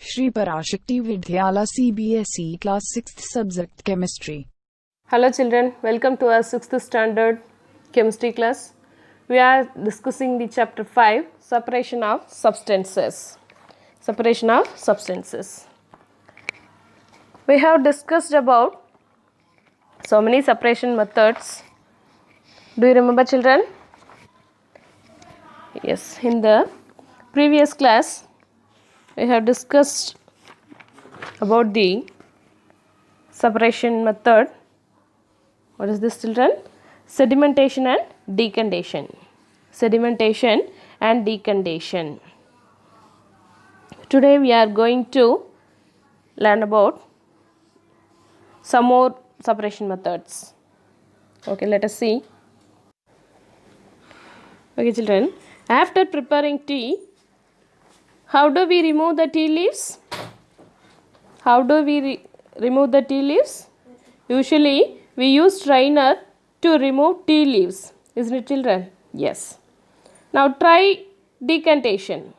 Shri Parashakti Vidyala CBSE Class 6th Subject Chemistry. Hello children, welcome to our 6th standard chemistry class. We are discussing the chapter 5, separation of substances. Separation of substances. We have discussed about so many separation methods. Do you remember children? Yes, in the previous class we have discussed about the separation method. What is this children? Sedimentation and decantation. Sedimentation and decantation. Today we are going to learn about some more separation methods. Okay, let us see. Okay children, after preparing tea, how do we remove the tea leaves? How do we remove the tea leaves? Usually we use strainer to remove tea leaves. Isn't it children? Yes. Now try decantation.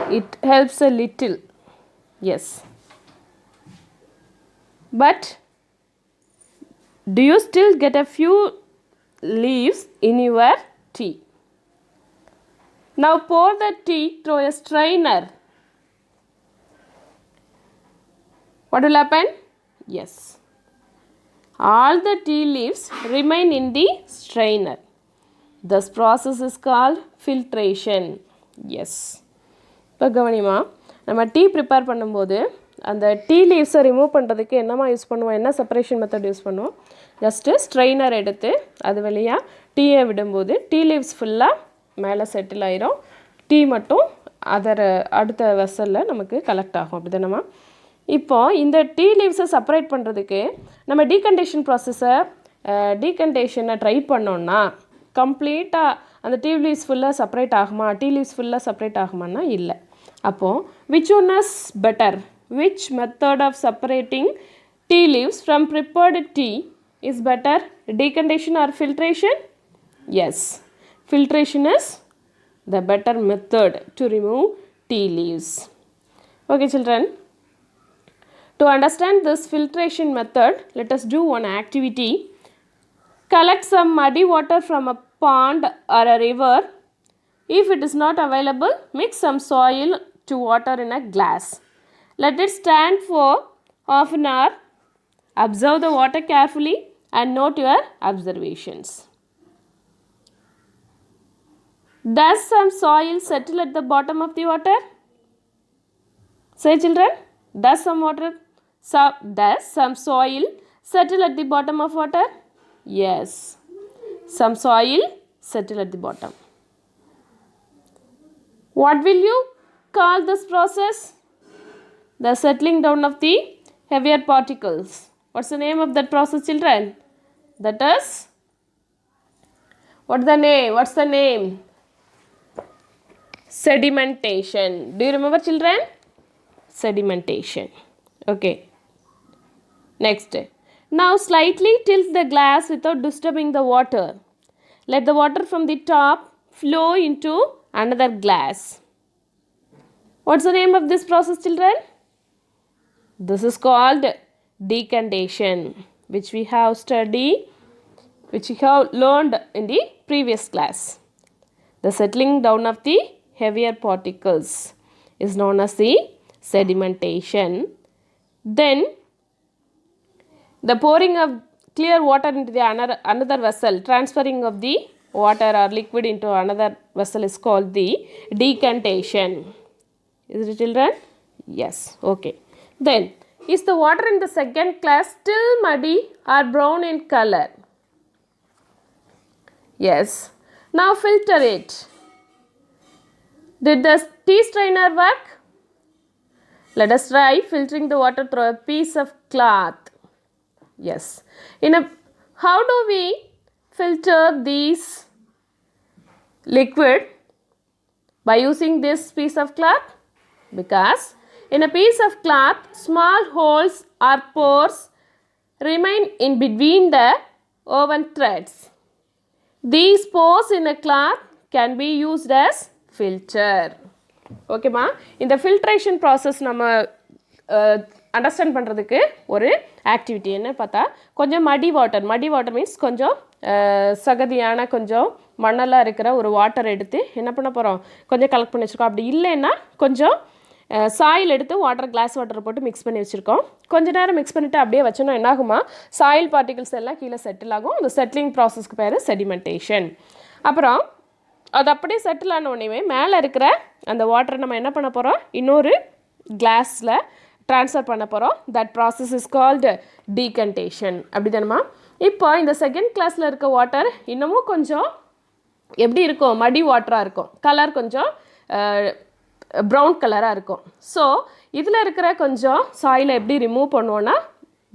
It helps a little. Yes. But do you still get a few leaves in your tea? Now pour the tea through a strainer. What will happen? Yes. All the tea leaves remain in the strainer. This process is called filtration. Yes. இப்போ கவனிமா நம்ம tea prepare பண்ணும்போது அந்த tea லீவ்ஸை remove பண்ணுறதுக்கு என்னமா use பண்ணுவோம், என்ன separation method use பண்ணுவோம்? Just strainer எடுத்து அது வழியாக டீயை விடும்போது டீ லீவ்ஸ் ஃபுல்லாக மேலே செட்டில் ஆயிரும், டீ மட்டும் அடுத்த வெசலில் நமக்கு கலெக்ட் ஆகும். அப்படி தானேம்மா? இப்போது இந்த டீ லீவ்ஸை செப்பரேட் பண்ணுறதுக்கு நம்ம டீகண்டேஷனை ட்ரை பண்ணோன்னா கம்ப்ளீட்டாக அந்த டீ லீவ்ஸ் ஃபுல்லாக செப்பரேட் ஆகுமா, டீ லீவ்ஸ் ஃபுல்லாக செப்பரேட் ஆகுமான்னா இல்லை. அப்போது which one is better? Which method of separating tea leaves from prepared tea is better, decantation or filtration? Yes, filtration is the better method to remove tea leaves. Okay children, to understand this filtration method, let us do one activity. Collect some muddy water from a pond or a river. If it is not available, mix some soil to water in a glass. Let it stand for half an hour. Observe the water carefully and note your observations. Does some soil settle at the bottom of the water? Say children, does some soil settle at the bottom of water? Yes, some soil settle at the bottom. What will you call this process? The settling down of the heavier particles. What's the name of that process children? That is, what's the name? Sedimentation. Do you remember children? Sedimentation. Okay. Next. Now slightly tilt the glass without disturbing the water. Let the water from the top flow into another glass. What's the name of this process children? This is called decantation, which we have learned in the previous class. The settling down of the heavier particles is known as the sedimentation. Then the pouring of clear water into the another vessel, transferring of the water or liquid into another vessel is called the decantation. Is it children? Yes. Okay. Then, is the water in the second glass still muddy or brown in color? Yes. Now filter it. Did the tea strainer work? Let us try filtering the water through a piece of cloth. Yes. How do we filter these liquid? By using this piece of cloth? Because in a piece of cloth, small holes or pores remain in between the woven threads. These pores in a cloth can be used as filter. ஓகேம்மா, இந்த filtration process நம்ம understand பண்ணுறதுக்கு ஒரு activity என்ன பார்த்தா, கொஞ்சம் மடி water means கொஞ்சம் சகதியான கொஞ்சம் மணலாக இருக்கிற ஒரு வாட்டர் எடுத்து என்ன பண்ண போகிறோம், கொஞ்சம் கலெக்ட் பண்ணி வச்சுருக்கோம். அப்படி இல்லைன்னா கொஞ்சம் சாயில் எடுத்து கிளாஸ் வாட்டரை போட்டு மிக்ஸ் பண்ணி வச்சுருக்கோம். கொஞ்ச நேரம் மிக்ஸ் பண்ணிவிட்டு அப்படியே வச்சோன்னா என்னாகுமா, சாயில் பார்ட்டிகல்ஸ் எல்லாம் கீழே செட்டில் ஆகும். அந்த செட்டிலிங் ப்ராசஸ்க்கு பேர் செடிமெண்டேஷன். அப்புறம் அது அப்படியே செட்டில் ஆன உடனே மேலே இருக்கிற அந்த வாட்டரை நம்ம என்ன பண்ண போகிறோம், இன்னொரு கிளாஸில் ட்ரான்ஸ்ஃபர் பண்ண போகிறோம். That process is called decantation. அப்படி தானம்மா? இப்போ இந்த செகண்ட் கிளாஸில் இருக்க வாட்டர் இன்னமும் கொஞ்சம் எப்படி இருக்கும், மடி வாட்டராக இருக்கும். கலர் கொஞ்சம் ப்ரௌன் கலராக இருக்கும். ஸோ இதில் இருக்கிற கொஞ்சம் சாயிலை எப்படி ரிமூவ் பண்ணுவோன்னா,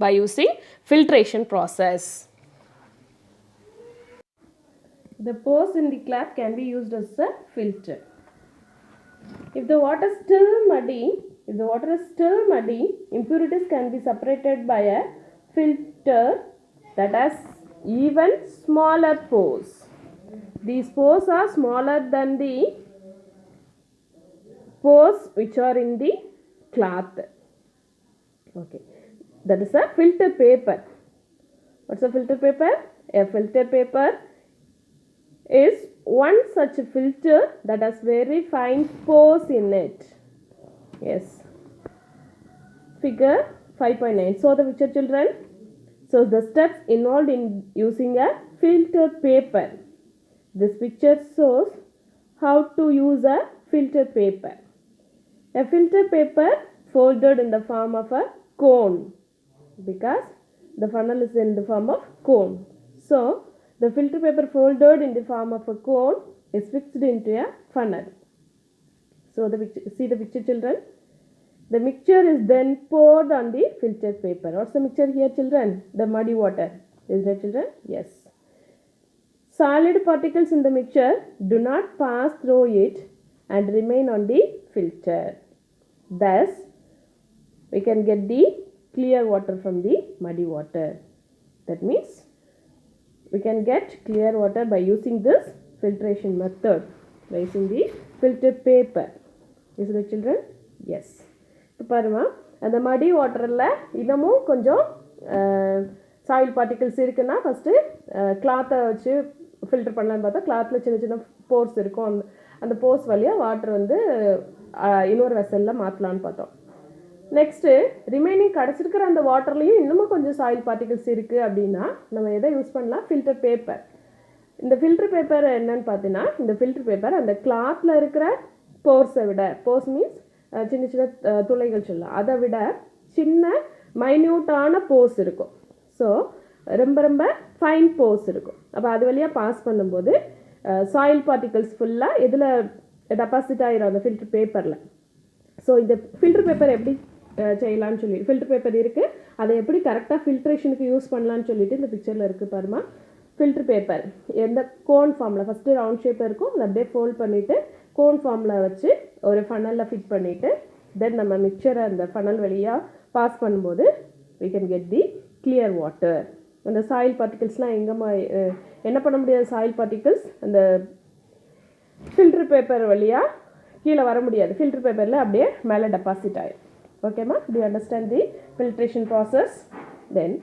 by using filtration process. The pores in the cloth can be used as a filter. If the water is still muddy, impurities can be separated by a filter that has even smaller pores. These pores are smaller than the pores which are in the cloth. Okay, that is a filter paper. What's a filter paper? A filter paper is one such filter that has very fine pores in it. Yes. Figure 5.9. So the picture, children. So the steps involved in using a filter paper. This picture shows how to use a filter paper. A filter paper folded in the form of a cone, because the funnel is in the form of cone. So the filter paper folded in the form of a cone is fixed into a funnel. So see the picture, children. The mixture is then poured on the filter paper. What's the mixture here, children? The muddy water. Is it, children? Yes. Solid particles in the mixture do not pass through it and remain on the filter. Thus, we can get the clear water from the muddy water. That means we can get clear water by using this filtration method, by using the filter paper. Is it, children? Yes. இப்போ பாருமா, அந்த மடி வாட்டரில் இன்னமும் கொஞ்சம் soil particles இருக்குன்னா first கிளாத்தை வச்சு ஃபில்டர் பண்ணலான்னு பார்த்தா கிளாத்தில் சின்ன சின்ன போர்ஸ் இருக்கும். அந்த போர்ஸ் வழியாக வாட்டர் வந்து இன்னொரு வெசலில் மாற்றலான்னு பார்த்தோம். நெக்ஸ்ட்டு ரிமைனிங் கிடச்சிருக்கிற அந்த வாட்டர்லேயும் இன்னமும் கொஞ்சம் சாயில் பார்ட்டிகல்ஸ் இருக்குது அப்படின்னா நம்ம எதை யூஸ் பண்ணலாம், ஃபில்டர் பேப்பர். இந்த ஃபில்டர் பேப்பர் என்னன்னு பார்த்தீங்கன்னா, இந்த ஃபில்டர் பேப்பர் அந்த கிளாத்தில் இருக்கிற போர்ஸை விட, போர்ஸ் மீன்ஸ் சின்ன சின்ன துளைகள் சொல்லலாம், அதை விட சின்ன மைன்யூட்டான போர்ஸ் இருக்கும். ஸோ ரொம்ப ரொம்ப ஃபைன் போர்ஸ் இருக்கும். அப்போ அது வழியாக பாஸ் பண்ணும்போது சாயில் பார்ட்டிகல்ஸ் ஃபுல்லாக இதில் டெபாசிட் ஆகிரும் அந்த ஃபில்டர் பேப்பரில். ஸோ இந்த ஃபில்டர் பேப்பர் எப்படி செய்யலான்னு சொல்லி, ஃபில்டர் பேப்பர் இருக்குது, அதை எப்படி கரெக்டாக ஃபில்ட்ரேஷனுக்கு யூஸ் பண்ணலான்னு சொல்லிட்டு இந்த பிக்சரில் இருக்குது பாருமா. ஃபில்டர் பேப்பர் எந்த கோன் ஃபார்மில் ஃபஸ்ட்டு ரவுண்ட் ஷேப்பில் இருக்கும், அதை அப்படியே ஃபோல்ட் பண்ணிவிட்டு கோன் ஃபார்மில் வச்சு ஒரு ஃபனலில் ஃபிட் பண்ணிவிட்டு தென் நம்ம மிக்சரை அந்த ஃபனல் வழியாக பாஸ் பண்ணும்போது we can get the clear water. அந்த சாயில் பார்ட்டிகல்ஸ்லாம் எங்கேம்மா என்ன பண்ண முடியாது, சாயில் பார்ட்டிகல்ஸ் அந்த ஃபில்டர் பேப்பர் வழியாக கீழே வர முடியாது, ஃபில்டர் பேப்பரில் அப்படியே மேலே டெபாசிட் ஆகிடும். ஓகேம்மா, to understand the filtration process. Then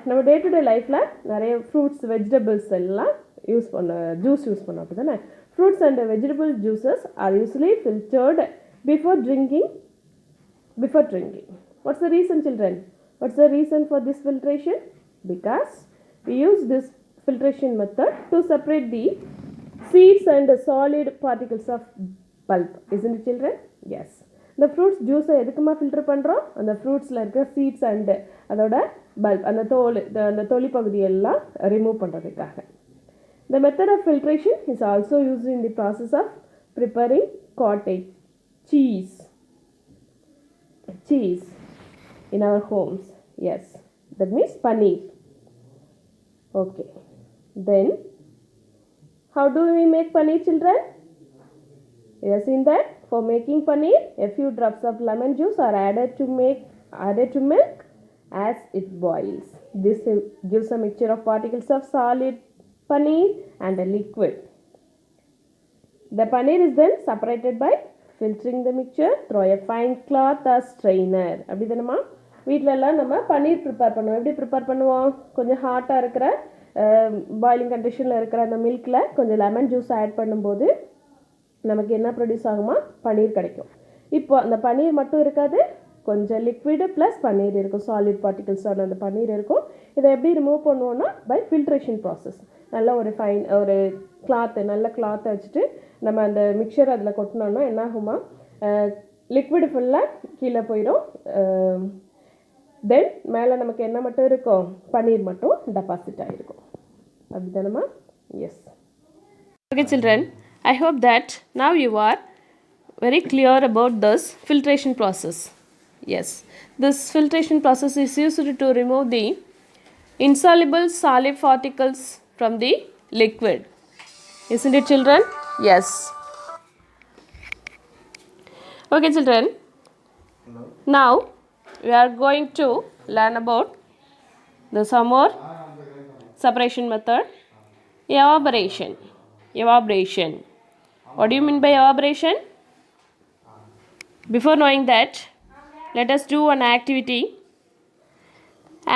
நம்ம டே டு டே லைஃப்பில் நிறைய ஃப்ரூட்ஸ் வெஜிடபிள்ஸ் எல்லாம் யூஸ் பண்ண ஜூஸ் யூஸ் பண்ணோம் அப்படி தானே. Fruits and vegetable juices are usually filtered before drinking. What's the reason, children? What's the reason for this filtration? Because we use this filtration method to separate the seeds and the solid particles of pulp. Isn't it, children? Yes. The fruits juice எதுக்குமா filter பண்ணுறோம், அந்த ஃப்ரூட்ஸில் இருக்கிற seeds and அதோட bulb, அந்த தொலி பகுதியெல்லாம் remove பண்ணுறதுக்காக. The method of filtration is also used in the process of preparing cottage cheese in our homes. Yes, that means paneer. Okay, then how do we make paneer, children? You have seen that for making paneer a few drops of lemon juice are added to milk as it boils. This gives a mixture of particles of solid paneer and a liquid. The paneer is then separated by filtering the mixture through a fine cloth or strainer. அப்படி தானம்மா வீட்டில எல்லாம் நம்ம பன்னீர் prepare பண்ணுவோம். எப்படி prepare பண்ணுவோம்? கொஞ்சம் ஹாட்டாக இருக்கிற பாயிலிங் கண்டிஷனில் இருக்கிற அந்த மில்கில் கொஞ்சம் லெமன் ஜூஸ் ஆட் பண்ணும்போது நமக்கு என்ன ப்ரொடியூஸ் ஆகுமா? பன்னீர் கிடைக்கும். இப்போ அந்த பன்னீர் மட்டும் இருக்காது, கொஞ்சம் லிக்விடு ப்ளஸ் பன்னீர் இருக்கும், சாலிட் பார்ட்டிகல்ஸான அந்த பன்னீர் இருக்கும். இதை எப்படி ரிமூவ் பண்ணுவோன்னா பை ஃபில்ட்ரேஷன் ப்ராசஸ். நல்ல ஒரு ஒரு கிளாத்து, நல்ல கிளாத்தை வச்சுட்டு நம்ம அந்த மிக்சர் அதில் கொட்டினோன்னா என்ன ஆகுமா? லிக்விடு ஃபுல்லாக கீழே போயிடும். தென் மேலே நமக்கு என்ன மட்டும் இருக்கும்? பன்னீர் மட்டும் டெபாசிட் ஆகிருக்கும். அப்படி தானம்மா? Yes. Okay children, I hope that now you are very clear about this filtration process. Yes, this filtration process is used to remove the insoluble solid particles from the liquid. Isn't it, children? Yes. Okay, children. Hello. Now we are going to learn about some more separation method. Evaporation. Evaporation. What do you mean by evaporation? Before knowing that, let us do an activity.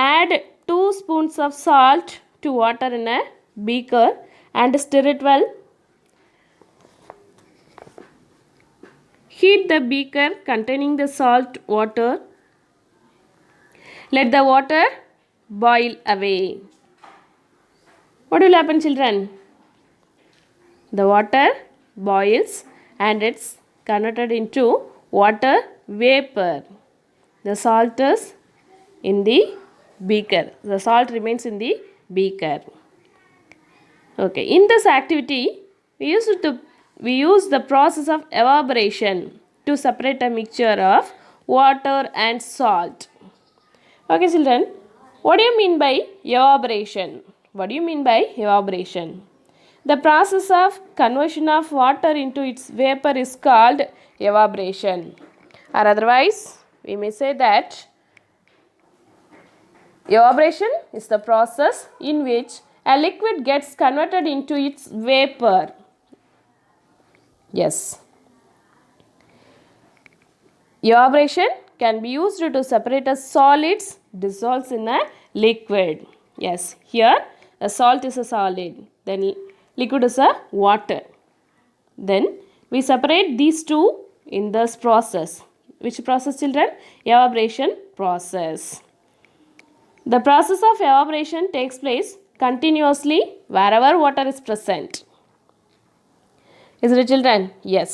Add 2 spoons of salt to water in a beaker and stir it well. Heat the beaker containing the salt water. Let the water boil away. What will happen, children? The water boils and it's converted into water vapor. The salt is in the beaker. The salt remains in the beaker. Okay, in this activity, we use the process of evaporation to separate a mixture of water and salt. Okay, children, what do you mean by evaporation? What do you mean by evaporation? The process of conversion of water into its vapor is called evaporation. Or otherwise, we may say that evaporation is the process in which a liquid gets converted into its vapor. Yes. Evaporation can be used to separate a solids dissolves in a liquid. Yes, here a salt is a solid, then liquid is a water. Then we separate these two in this process. Which process, children? Evaporation process. The process of evaporation takes place continuously wherever water is present. Is it, children? Yes.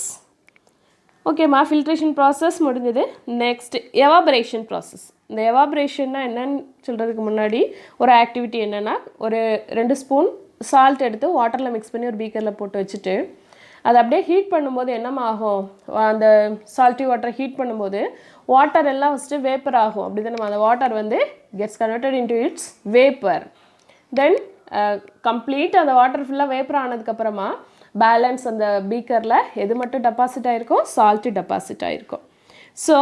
Okay, ma filtration process முடிஞ்சது. Next evaporation process. இந்த எவாப்ரேஷன்னா என்னன்னு சொல்கிறதுக்கு முன்னாடி ஒரு activity என்னென்னா, ஒரு 2 spoon salt எடுத்து வாட்டரில் மிக்ஸ் பண்ணி ஒரு பீக்கரில் போட்டு வச்சுட்டு அதை அப்படியே ஹீட் பண்ணும்போது என்னமா ஆகும்? அந்த சால்ட்டி வாட்டரை ஹீட் பண்ணும்போது வாட்டர் எல்லாம் ஃபஸ்ட்டு வேப்பர் ஆகும். அப்படி தான் நம்ம அந்த வாட்டர் வந்து gets converted into its vapour. Then complete அந்த வாட்டர் ஃபுல்லாக வேப்பர் ஆனதுக்கப்புறமா பேலன்ஸ் அந்த பீக்கரில் எது மட்டும் டெபாசிட் ஆகிருக்கும்? சால்ட்டு டெபாசிட் ஆகிருக்கும். ஸோ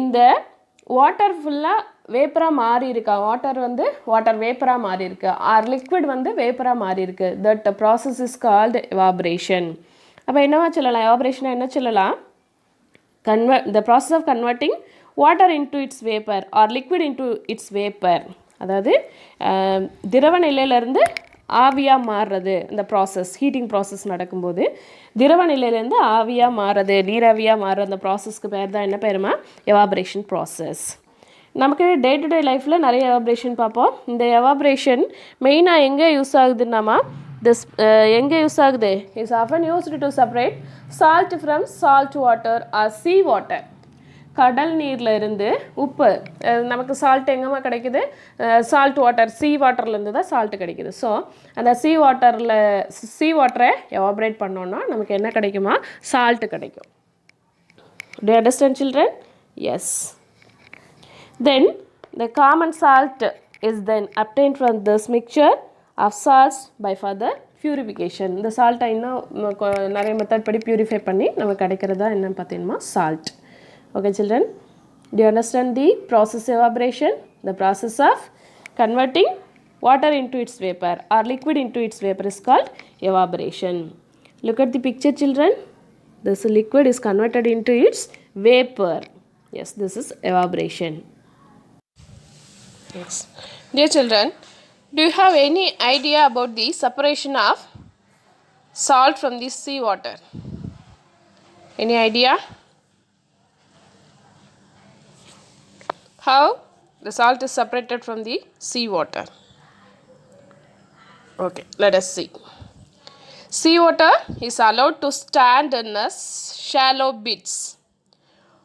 இந்த வாட்டர் ஃபுல்லாக வேப்பராக மாறி இருக்கா, வாட்டர் வந்து வாட்டர் வேப்பராக மாறி இருக்கு, ஆர் லிக்விட் வந்து வேப்பராக மாறி இருக்கு, that process is called evaporation. அப்போ என்னவா சொல்லலாம்? எவாபரேஷனாக என்ன சொல்லலாம்? the process of converting water into its vapor or liquid into its vapor. அதாவது திரவ நிலையிலேருந்து ஆவியாக மாறுறது. இந்த ப்ராசஸ் ஹீட்டிங் ப்ராசஸ் நடக்கும்போது திரவ நிலையிலேருந்து ஆவியாக மாறுறது, நீராவியாக மாறுற அந்த ப்ராசஸ்க்கு பேர் தான் என்ன பேருமா? Evaporation process. நமக்கு டே டு டே லைஃப்பில் நிறைய எவாபரேஷன் பார்ப்போம். இந்த எவாபரேஷன் மெயினாக எங்கே யூஸ் ஆகுதுன்னாமா, எங்கே யூஸ் ஆகுது? Is often used to separate salt from salt water or sea water. கடல் நீரில் இருந்து உப்பு, நமக்கு சால்ட் எங்கேம்மா கிடைக்குது? சால்ட் வாட்டர், சீ வாட்டர்லேருந்து தான் சால்ட்டு கிடைக்குது. ஸோ அந்த சீ வாட்டரை எவாபரேட் பண்ணோன்னா நமக்கு என்ன கிடைக்குமா? சால்ட்டு கிடைக்கும். Do you understand, children? Yes. Then the common salt is then obtained from this mixture of salts by further purification. இந்த சால்ட்டை இன்னும் நிறைய மெத்தட் படி பியூரிஃபை பண்ணி நமக்கு கிடைக்கிறதா என்னன்னு பார்த்தீங்கன்னா salt. Okay, children, do you understand the process evaporation? The process of converting water into its vapor or liquid into its vapor is called evaporation. Look at the picture, children. This liquid is converted into its vapor. Yes, this is evaporation. Yes. Dear children, do you have any idea about the separation of salt from the seawater? Any idea? How the salt is separated from the seawater? Okay, let us see. Seawater is allowed to stand in a shallow bits.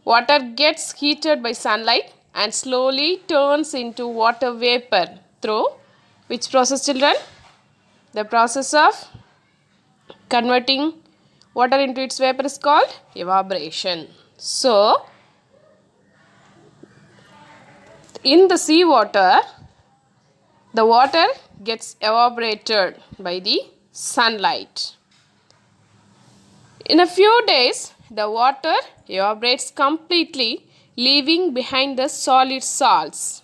Water gets heated by sunlight and slowly turns into water vapor through which process, children? The process of converting water into its vapor is called evaporation. So, in the seawater, the water gets evaporated by the sunlight. In a few days, the water evaporates completely, leaving behind the solid salts.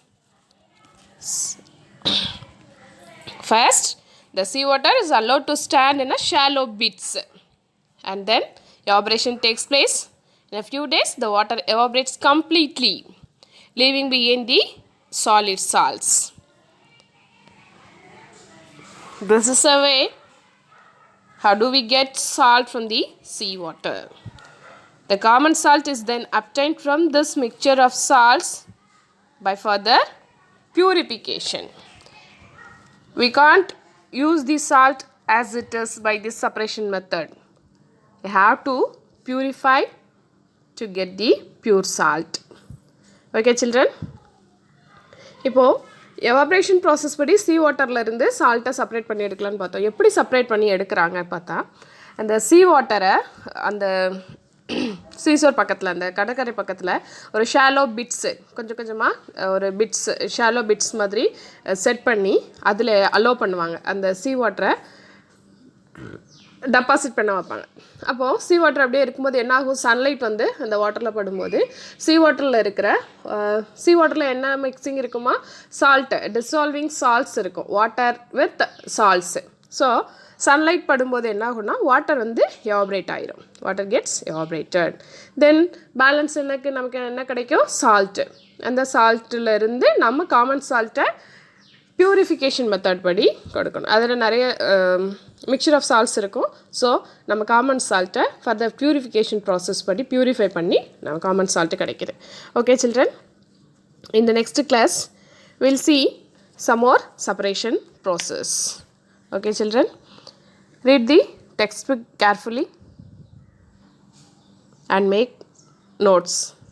First, the seawater is allowed to stand in a shallow bits, and then evaporation takes place. In a few days, the water evaporates completely, leaving behind the solid salts. This is a way. How do we get salt from the seawater? The common salt is then obtained from this mixture of salts by further purification. We can't use the salt as it is by this separation method. We have to purify to get the pure salt. Okay, children? இப்போது evaporation process படி சீ வாட்டர்லேருந்து சால்ட்டை separate பண்ணி எடுக்கலான்னு பார்த்தோம். எப்படி separate பண்ணி எடுக்கிறாங்க பார்த்தா, அந்த சீ வாட்டரை அந்த சீசோர் பக்கத்தில், அந்த கடற்கரை பக்கத்தில் ஒரு ஷாலோ பிட்ஸு கொஞ்சம் கொஞ்சமாக ஒரு பிட்ஸ் ஷாலோ பிட்ஸ் மாதிரி செட் பண்ணி அதில் அலோவ் பண்ணுவாங்க. அந்த சீ வாட்டரை டெபாசிட் பண்ண வைப்பாங்க. அப்போது சீ வாட்டர் அப்படியே இருக்கும்போது என்னாகும், சன்லைட் வந்து அந்த வாட்டரில் படும்போது சீ வாட்டரில் என்ன மிக்சிங் இருக்குமா, சால்ட்டு, டிசால்விங் சால்ட்ஸ் இருக்கும், water with salts. So sunlight படும்போது என்ன ஆகும்னா வாட்டர் வந்து எவாப்ரேட் ஆயிரும், வாட்டர் கெட்ஸ் எவாப்ரேட்டட். தென் பேலன்ஸ் நமக்கு என்ன கிடைக்கும், சால்ட்டு. அந்த சால்ட்டில் நம்ம காமன் சால்ட்டை பியூரிஃபிகேஷன் மெத்தட் படி கொடுக்கணும். அதில் நிறைய மிக்சர் ஆஃப் சால்ட்ஸ் இருக்கும். ஸோ நம்ம காமன் சால்ட்டை ஃபர்தர் பியூரிஃபிகேஷன் ப்ராசஸ் படி பியூரிஃபை பண்ணி நம்ம காமன் சால்ட்டு கிடைக்கிது. Okay children, in the next class we'll see some more separation process. Okay children, read the textbook carefully and make notes.